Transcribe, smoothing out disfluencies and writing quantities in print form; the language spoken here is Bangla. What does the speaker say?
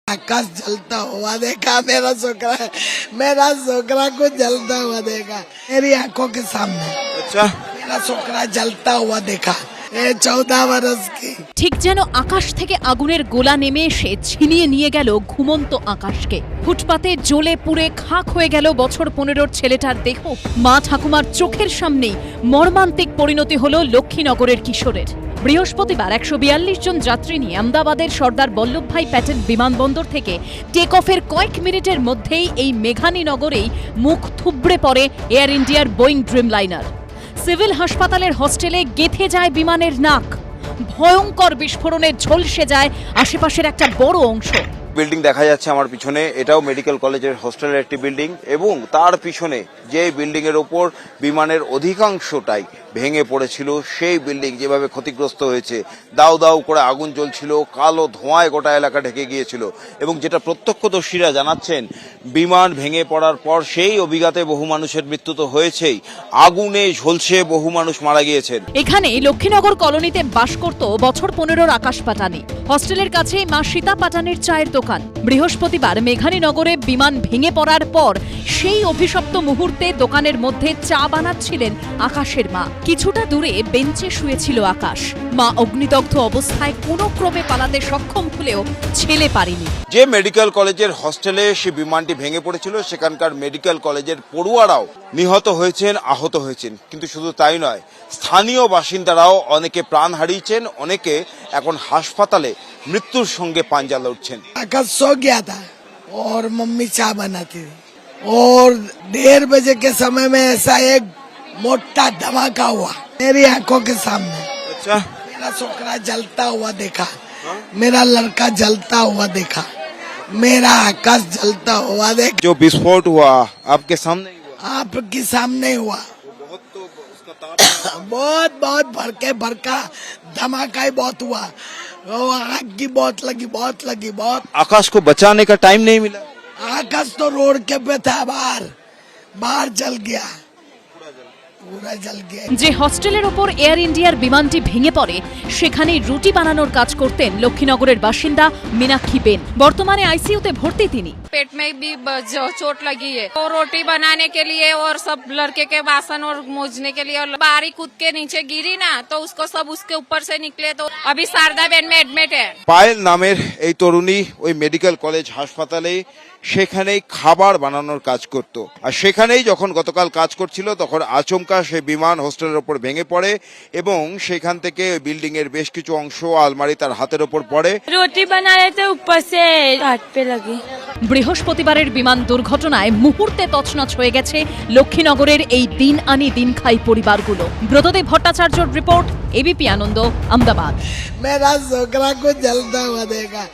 आकाश जलता हुआ देखा मेरा छोकरा को जलता हुआ देखा मेरी आंखों के सामने। अच्छा, मेरा छोकरा जलता हुआ देखा 14 वर्ष की। ঠিক যেন আকাশ থেকে আগুনের গোলা নেমে এসে ছিনিয়ে নিয়ে গেল ঘুমন্ত আকাশকে। ফুটপাতে জ্বলে পুড়ে খাক হয়ে গেল বছর 15-র ছেলেটার দেহ। মা ঠাকুমার চোখের সামনেই মর্মান্তিক পরিণতি হলো লক্ষ্মীনগরের কিশোরের। বৃহস্পতিবার 142 জন যাত্রী নিয়ে আহমেদাবাদের সর্দার বল্লভভাই প্যাটেল বিমানবন্দর থেকে টেক অফের কয়েক মিনিটের মধ্যেই এই মেঘানীনগরেই মুখ থুবড়ে পড়ে এয়ার ইন্ডিয়ার বোয়িং ড্রিমলাইনার। সিভিল হাসপাতালের হস্টেলে গেঁথে যায় বিমানের নাক। ভয়ঙ্কর বিস্ফোরণে ঝলসে যায় আশেপাশের একটা বড় অংশ। বিল্ডিং দেখা যাচ্ছে আমার পিছনে, এটাও মেডিকেল কলেজের হোস্টেলের একটি বিল্ডিং এবং তার পিছনে যে বিল্ডিং এর ওপর বিমানের অধিকাংশটাই ভেঙে পড়েছিল, সেই বিল্ডিং যেভাবে ক্ষতিগ্রস্ত হয়েছে, দাউ দাউ করে আগুন জ্বলছিল, কালো ধোঁয়ায় গোটা এলাকা ঢেকে গিয়েছিল এবং যেটা প্রত্যক্ষদর্শীরা জানাচ্ছেন, বিমান ভেঙে পড়ার পর সেই অভিঘাতে বহু মানুষের মৃত্যু তো হয়েছেই, আগুনে ঝলসে বহু মানুষ মারা গিয়েছেন। এখানে লক্ষ্মীনগর কলোনিতে বাস করত বছর 15-র আকাশ পাটানি। হস্টেলের কাছে মা সীতা পাটানির চায়ের দোকান। বৃহস্পতিবার মেঘানীনগরে বিমান ভেঙে পড়ার পর সেই অভিশপ্ত মুহূর্তে দোকানের মধ্যে চা বানাচ্ছিলেন আকাশের মা। কিছুটা দূরে বেঞ্চে শুয়েছিল আকাশ। মা অগ্নিদগ্ধ অবস্থায় কোনো ক্রমে পালাতে সক্ষম হলেও ছেলে পারেনি। যে মেডিকেল কলেজের হোস্টেলে সে বিমানটি ভেঙে পড়েছিল, সেখানকার মেডিকেল কলেজের পড়ুয়ারাও নিহত হয়েছেন, আহত হয়েছেন। কিন্তু শুধু তাই নয়, স্থানীয় বাসিন্দারাও অনেকে প্রাণ হারিয়েছেন, অনেকে এখন হাসপাতালে মৃত্যুর সঙ্গে পাঞ্জা লড়ছেন। आकाश सो गया था और मम्मी चाय बनाती थी और 1:30 बजे के समय में ऐसा एक मोटा धमाका हुआ मेरी आंखों के सामने। अच्छा, मेरा छोकरा जलता हुआ देखा, मेरा लड़का जलता हुआ देखा, मेरा आकाश जलता हुआ देखा। जो विस्फोट हुआ आपके सामने ही हुआ? आपके सामने हुआ। बहुत तो उसका तार बहुत भड़का धमाका ही बहुत हुआ। वो आग की बहुत लगी बहुत। आकाश को बचाने का टाइम नहीं मिला। आकाश तो रोड के पे था, बाहर जल गया, पूरा जल गया। যে হস্টেলের ওপর এয়ার ইন্ডিয়ার বিমানটি ভেঙে পড়ে, সেখানেই রুটি বানানোর কাজ করতেন লক্ষ্মীনগরের বাসিন্দা মীনাক্ষী বেন। বর্তমানে আইসিইউতে ভর্তি তিনি। पेट में भी चोट लगी है और रोटी बनाने के लिए और सब लड़के के बासन और मूजने के लिए, और बारी कूद के नीचे गिरी ना, तो उसको सब उसके ऊपर से निकले, तो अभी शारदा बेन में एडमिट है। পায়েল নামের এই তরুণী ওই মেডিকেল কলেজ হাসপাতালে সেখানেই খাবার বানানোর কাজ করত, আর সেখানেই যখন গতকাল কাজ করছিল তখন আচমকা সে বিমান হোস্টেলের ওপর ভেঙে পড়ে এবং সেখান থেকে বিল্ডিং এর বেশ কিছু অংশ, আলমারি তার হাতের ওপর পড়ে। रोटी बना रहे थे, ऊपर से हाथ पे लगी। বৃহস্পতিবারের বিমান দুর্ঘটনায় মুহূর্তে তছনছ হয়ে গেছে লক্ষ্মীনগরের এই দিন আনি দিন খাই পরিবারগুলো। ব্রতদেব ভট্টাচার্যর রিপোর্ট, এবিপি আনন্দ, আহমেদাবাদ। मेरा छोकरा को जलता हुआ देखा।